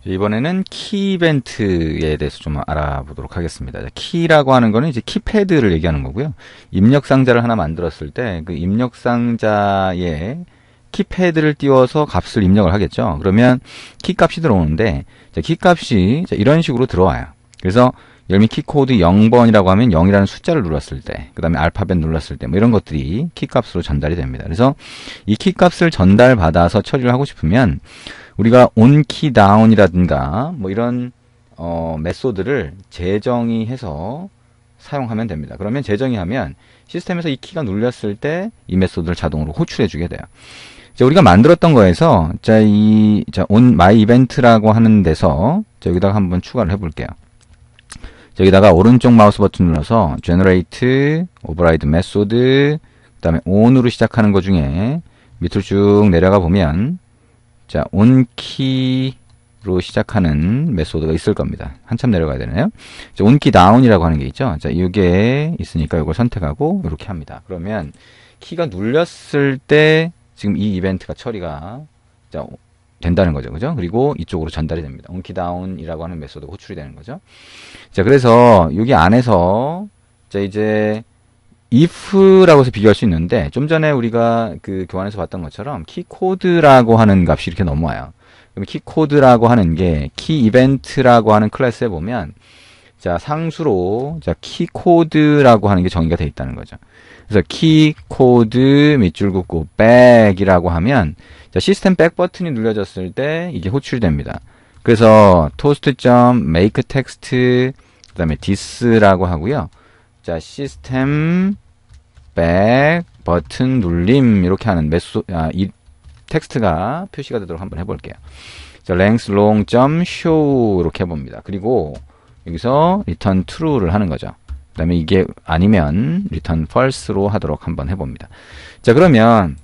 이번에는 키 이벤트에 대해서 좀 알아보도록 하겠습니다. 키라고 하는 거는 이제 키패드를 얘기하는 거고요. 입력 상자를 하나 만들었을 때 그 입력 상자에 키패드를 띄워서 값을 입력을 하겠죠. 그러면 키 값이 들어오는데 키 값이 이런 식으로 들어와요. 그래서 예를 들면 키 코드 0번이라고 하면 0이라는 숫자를 눌렀을 때, 그 다음에 알파벳 눌렀을 때, 뭐 이런 것들이 키 값으로 전달이 됩니다. 그래서 이 키 값을 전달받아서 처리를 하고 싶으면 우리가 onKey down이라든가 뭐 이런 메소드를 재정의해서 사용하면 됩니다. 그러면 재정의하면 시스템에서 이 키가 눌렸을 때 이 메소드를 자동으로 호출해 주게 돼요. 자, 우리가 만들었던 거에서 on my event라고 하는 데서 여기다가 한번 추가를 해 볼게요. 여기다가 오른쪽 마우스 버튼 눌러서 generate override method 그 다음에 on으로 시작하는 것 중에 밑으로 쭉 내려가 보면 자, onKey로 시작하는 메소드가 있을 겁니다. 한참 내려가야 되네요. 자, onKey down이라고 하는 게 있죠. 자, 이게 있으니까 이걸 선택하고 이렇게 합니다. 그러면 키가 눌렸을 때 지금 이 이벤트가 처리가 자, 된다는 거죠. 그죠? 그리고 이쪽으로 전달이 됩니다. onKey down이라고 하는 메소드가 호출이 되는 거죠. 자, 그래서 여기 안에서 자, 이제 if라고 해서 비교할 수 있는데 좀 전에 우리가 그 교환에서 봤던 것처럼 키코드라고 하는 값이 이렇게 넘어와요. 그럼 키코드라고 하는 게 키이벤트라고 하는 클래스에 보면 자, 상수로 자, 키코드라고 하는 게 정의가 되어 있다는 거죠. 그래서 키코드 밑줄 긋고 백이라고 하면 자, 시스템 백 버튼이 눌려졌을 때 이게 호출됩니다. 그래서 toast.makeText 그 다음에 this라고 하고요. 자, 시스템 백 버튼 눌림 이렇게 하는 이 텍스트가 표시가 되도록 한번 해볼게요. 자, length long show 이렇게 해봅니다. 그리고 여기서 return true를 하는 거죠. 그 다음에 이게 아니면 return false로 하도록 한번 해봅니다. 자, 그러면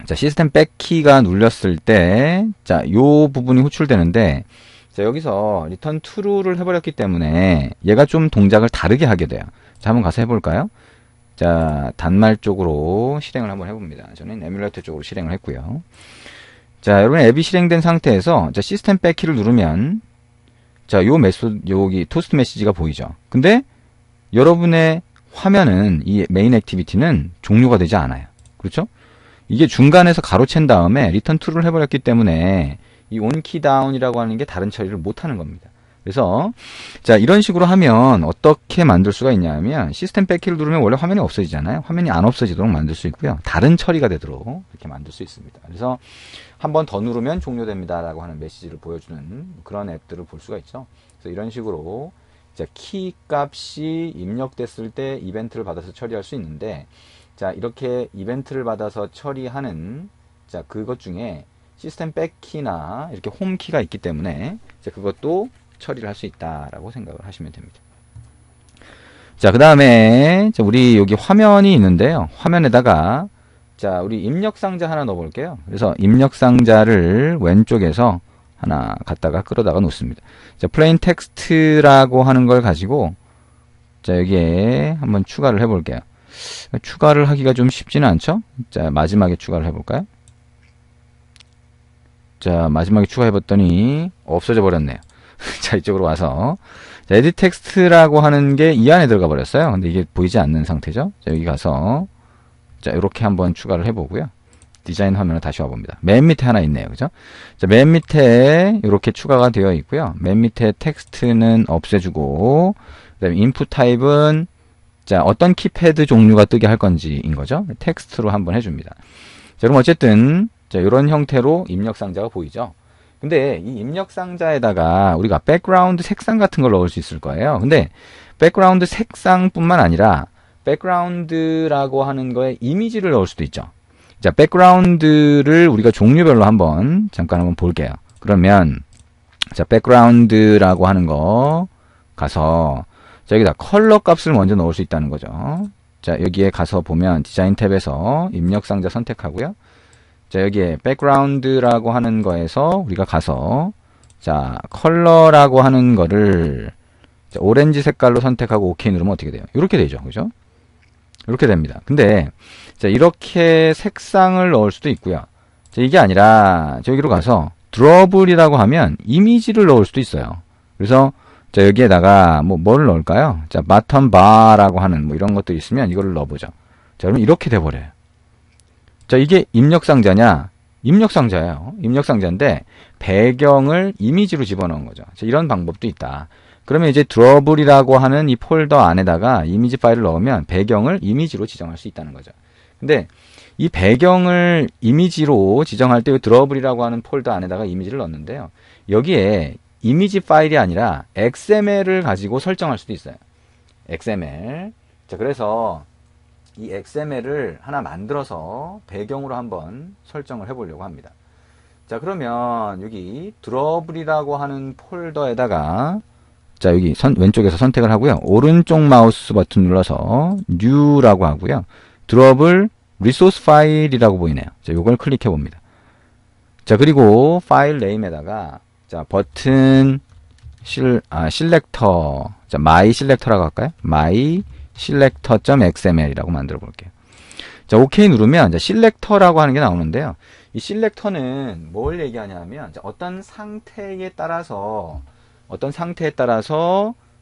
자, 시스템 백키가 눌렸을 때 자, 요 부분이 호출되는데 자, 여기서 return true를 해버렸기 때문에 얘가 좀 동작을 다르게 하게 돼요. 자, 한번 가서 해볼까요? 자, 단말 쪽으로 실행을 한번 해봅니다. 저는 에뮬레이터 쪽으로 실행을 했고요. 자, 여러분 앱이 실행된 상태에서 자, 시스템 백키를 누르면 자, 요 메소드 여기 토스트 메시지가 보이죠. 근데 여러분의 화면은 이 메인 액티비티는 종료가 되지 않아요. 그렇죠? 이게 중간에서 가로챈 다음에 return to를 해버렸기 때문에 이 onKey down이라고 하는 게 다른 처리를 못 하는 겁니다. 그래서 자, 이런 식으로 하면 어떻게 만들 수가 있냐면 시스템 백키를 누르면 원래 화면이 없어지잖아요. 화면이 안 없어지도록 만들 수 있고요. 다른 처리가 되도록 이렇게 만들 수 있습니다. 그래서 한 번 더 누르면 종료됩니다 라고 하는 메시지를 보여주는 그런 앱들을 볼 수가 있죠. 그래서 이런 식으로 자, 키 값이 입력됐을 때 이벤트를 받아서 처리할 수 있는데 자, 이렇게 이벤트를 받아서 처리하는 자, 그것 중에 시스템 백키나 이렇게 홈키가 있기 때문에 자, 그것도 처리를 할 수 있다라고 생각을 하시면 됩니다. 자, 그 다음에 우리 여기 화면이 있는데요. 화면에다가 자, 우리 입력 상자 하나 넣어 볼게요. 그래서 입력 상자를 왼쪽에서 하나 갖다가 끌어다가 놓습니다. 자, plain text라고 하는 걸 가지고 자, 여기에 한번 추가를 해 볼게요. 추가를 하기가 좀 쉽지는 않죠? 자, 마지막에 추가를 해 볼까요? 자, 마지막에 추가해 봤더니 없어져 버렸네요. 자, 이쪽으로 와서 자, edit text라고 하는 게 이 안에 들어가 버렸어요. 근데 이게 보이지 않는 상태죠. 자, 여기 가서 자, 이렇게 한번 추가를 해보고요. 디자인 화면을 다시 와봅니다. 맨 밑에 하나 있네요. 그죠? 자, 맨 밑에 이렇게 추가가 되어 있고요. 맨 밑에 텍스트는 없애주고 그 다음에 input 타입은 자, 어떤 키패드 종류가 뜨게 할 건지인 거죠. 텍스트로 한번 해줍니다. 자, 그럼 어쨌든 자, 이런 형태로 입력 상자가 보이죠. 근데 이 입력 상자에다가 우리가 백그라운드 색상 같은 걸 넣을 수 있을 거예요. 근데 백그라운드 색상뿐만 아니라 백그라운드라고 하는 거에 이미지를 넣을 수도 있죠. 자, 백그라운드를 우리가 종류별로 잠깐 한번 볼게요. 그러면 자, 백그라운드라고 하는 거 가서 자, 여기다 컬러 값을 먼저 넣을 수 있다는 거죠. 자, 여기에 가서 보면 디자인 탭에서 입력 상자 선택하고요. 자, 여기에 백그라운드라고 하는 거에서 우리가 가서 자, 컬러라고 하는 거를 자, 오렌지 색깔로 선택하고 OK 누르면 어떻게 돼요? 이렇게 되죠. 그죠? 이렇게 됩니다. 근데 자, 이렇게 색상을 넣을 수도 있고요. 자, 이게 아니라 저기로 가서 드러블이라고 하면 이미지를 넣을 수도 있어요. 그래서 자, 여기에다가 뭐를 넣을까요? 자, bottom bar라고 하는 뭐 이런 것들이 있으면 이거를 넣어보죠. 자, 그러면 이렇게 돼버려요. 자, 이게 입력상자냐? 입력상자예요. 입력상자인데 배경을 이미지로 집어넣은 거죠. 자, 이런 방법도 있다. 그러면 이제 드러블이라고 하는 이 폴더 안에다가 이미지 파일을 넣으면 배경을 이미지로 지정할 수 있다는 거죠. 근데 이 배경을 이미지로 지정할 때 드러블이라고 하는 폴더 안에다가 이미지를 넣는데요. 여기에 이미지 파일이 아니라 XML을 가지고 설정할 수도 있어요. XML. 자, 그래서 이 XML을 하나 만들어서 배경으로 한번 설정을 해보려고 합니다. 자, 그러면 여기 드러블이라고 하는 폴더에다가 자, 여기 왼쪽에서 선택을 하고요. 오른쪽 마우스 버튼 눌러서 New라고 하고요. 드러블 리소스 파일이라고 보이네요. 자, 요걸 클릭해 봅니다. 자, 그리고 파일 네임에다가 자, 버튼 실렉터. 자, my selector라고 할까요? my selector.xml이라고 만들어 볼게요. 자, OK 누르면 자, selector라고 하는 게 나오는데요. 이 selector는 뭘 얘기하냐면 자, 어떤 상태에 따라서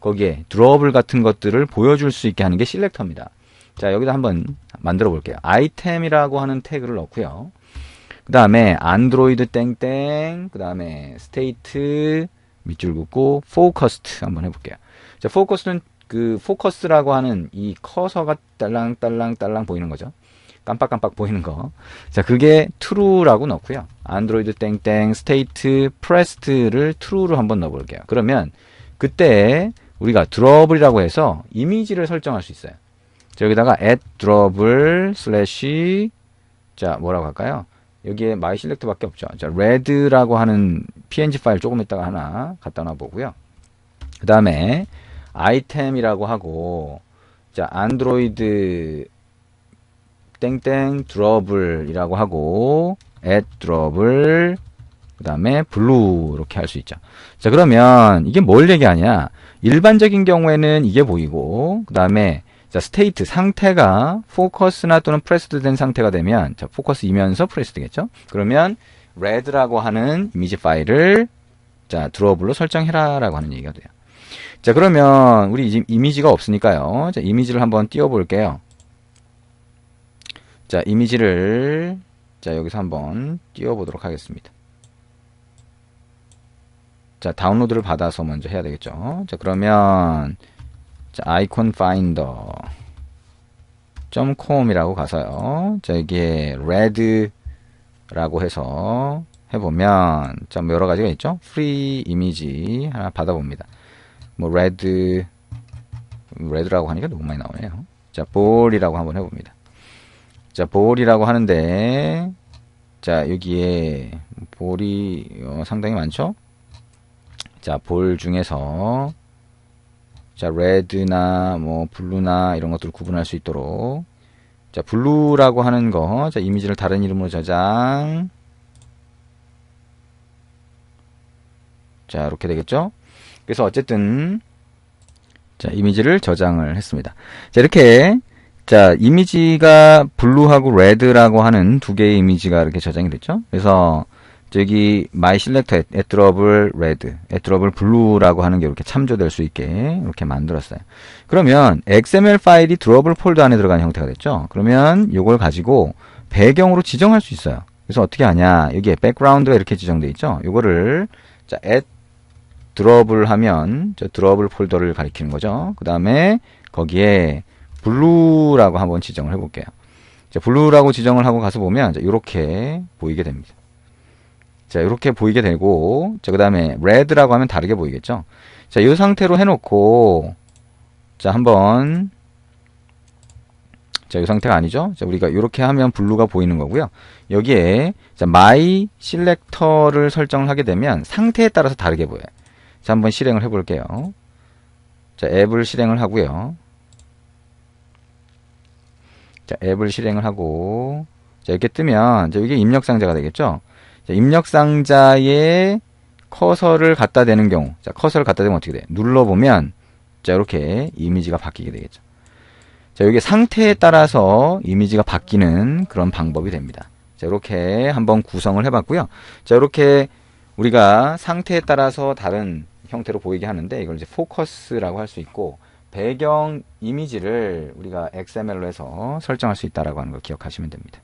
거기에 드러블 같은 것들을 보여줄 수 있게 하는 게 selector입니다. 자, 여기다 한번 만들어 볼게요. 아이템이라고 하는 태그를 넣고요. 그 다음에 안드로이드 땡땡, 그 다음에 스테이트 밑줄 긋고 포커스드 한번 해볼게요. 자, 포커스는 그 포커스라고 하는 이 커서가 딸랑딸랑 보이는 거죠. 깜빡깜빡 보이는 거. 자, 그게 true라고 넣고요. 안드로이드 땡땡 스테이트 프레스트를 true로 한번 넣어볼게요. 그러면 그때 우리가 드러블이라고 해서 이미지를 설정할 수 있어요. 자, 여기다가 add 드러블 슬래시 자, 뭐라고 할까요? 여기에 my select 밖에 없죠. 자, red라고 하는 png 파일 조금 있다가 하나 갖다 놔 보고요. 그 다음에 아이템이라고 하고 자, 안드로이드 땡땡 드러블이라고 하고 add 드러블 그 다음에 블루 이렇게 할 수 있죠. 자, 그러면 이게 뭘 얘기하냐? 일반적인 경우에는 이게 보이고 그 다음에 자, 스테이트 상태가 포커스나 또는 프레스드 된 상태가 되면 자, 포커스이면서 프레스드겠죠? 그러면 red라고 하는 이미지 파일을 자, 드러블로 설정해라라고 하는 얘기가 돼요. 자, 그러면 우리 이제 이미지가 없으니까요. 자, 이미지를 한번 띄워 볼게요. 자, 이미지를 자, 여기서 한번 띄워 보도록 하겠습니다. 자, 다운로드를 받아서 먼저 해야 되겠죠. 자, 그러면 자, 아이콘 파인더 .com이라고 가서요. 자, 여기에 red라고 해서 해보면 자, 뭐 여러 가지가 있죠. 프리 이미지 하나 받아봅니다. 뭐 red라고 하니까 너무 많이 나오네요. 자, 볼이라고 한번 해봅니다. 자, 볼이라고 하는데 자, 여기에 볼이 상당히 많죠. 자, 볼 중에서 자, 레드나 뭐 블루나 이런 것들을 구분할 수 있도록 자, 블루라고 하는 거 자, 이미지를 다른 이름으로 저장 자, 이렇게 되겠죠. 그래서 어쨌든 자, 이미지를 저장을 했습니다. 자, 이렇게 자, 이미지가 블루하고 레드라고 하는 두 개의 이미지가 이렇게 저장이 됐죠. 그래서 저기 my selector at drop red, at drop blue라고 하는 게 이렇게 참조될 수 있게 이렇게 만들었어요. 그러면 XML 파일이 드러블 폴더 안에 들어가는 형태가 됐죠. 그러면 이걸 가지고 배경으로 지정할 수 있어요. 그래서 어떻게 하냐? 여기에 background가 이렇게 지정되어 있죠. 이거를 자, at 드러블 하면 저 드러블 폴더를 가리키는 거죠. 그 다음에 거기에 blue라고 한번 지정을 해볼게요. 자, blue라고 지정을 하고 가서 보면 이렇게 보이게 됩니다. 자, 이렇게 보이게 되고, 자, 그 다음에 red라고 하면 다르게 보이겠죠? 자, 이 상태로 해놓고, 자, 한번, 자, 이 상태가 아니죠? 자, 우리가 이렇게 하면 블루가 보이는 거고요. 여기에, 자, my selector를 설정을 하게 되면 상태에 따라서 다르게 보여요. 자, 한번 실행을 해볼게요. 자, 앱을 실행을 하고요. 자, 앱을 실행을 하고, 자, 이렇게 뜨면, 자, 이게 입력상자가 되겠죠? 자, 입력상자에 커서를 갖다 대는 경우, 자, 커서를 갖다 대면 어떻게 돼? 눌러보면, 자, 이렇게 이미지가 바뀌게 되겠죠. 자, 여기 상태에 따라서 이미지가 바뀌는 그런 방법이 됩니다. 자, 이렇게 한번 구성을 해봤고요. 자, 이렇게 우리가 상태에 따라서 다른 형태로 보이게 하는데 이걸 이제 포커스라고 할 수 있고 배경 이미지를 우리가 XML로 해서 설정할 수 있다라고 하는 걸 기억하시면 됩니다.